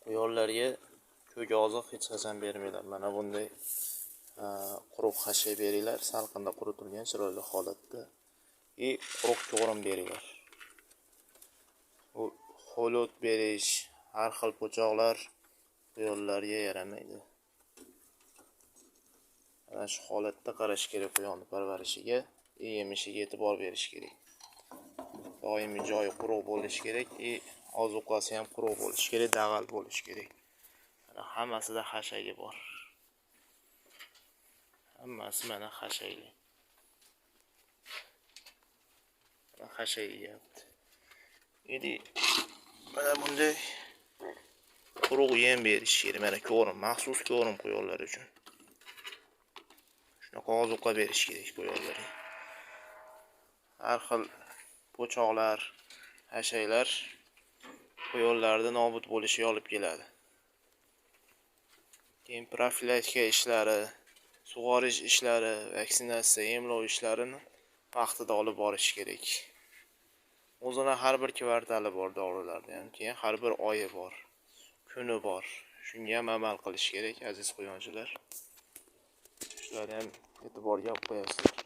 Quyonlarga ko'k oziq hech qachon bermanglar. Mana bunday quruq hashay beringlar, salqinda quritilgan chiroyli holatda. Quruq ko'rim beringlar. Bu ho'l berish, har xil po'choqlar quyonlarga yaramaydi. Mana shu holatda qarash kerak quyonni parvarishiga, yemishiga e'tibor berish kerak. Doimiy joyi quruq bo'lishi kerak, ozuqasi ham quruq bo'lishi kerak, dag'al bo'lishi kerak. Mana hammasida hashagi bor. Hammasi mana hashagi. Mana hashagi yeyapti. Mana bunday quruq yem berish kerak. Mana ko'rim, maxsus ko'rim quyonlar uchun. Shunaqa ozuqa berish kerak quyonlarga. Har xil po'choqlar, hashaylar quyonlarda nobud bo'lishiga olib keladi. Keyin profilaktika ishlari, sug'orish ishlari, vaksinatsiya, emlov ishlarini vaqtida olib borish kerak. O'zini har bir kvartali bor dorilarda ham, keyin har bir oyi bor, kuni bor. Shunga ham amal qilish kerak, aziz quyonchilar. Shularni ham e'tiborga olib qo'yasizlar.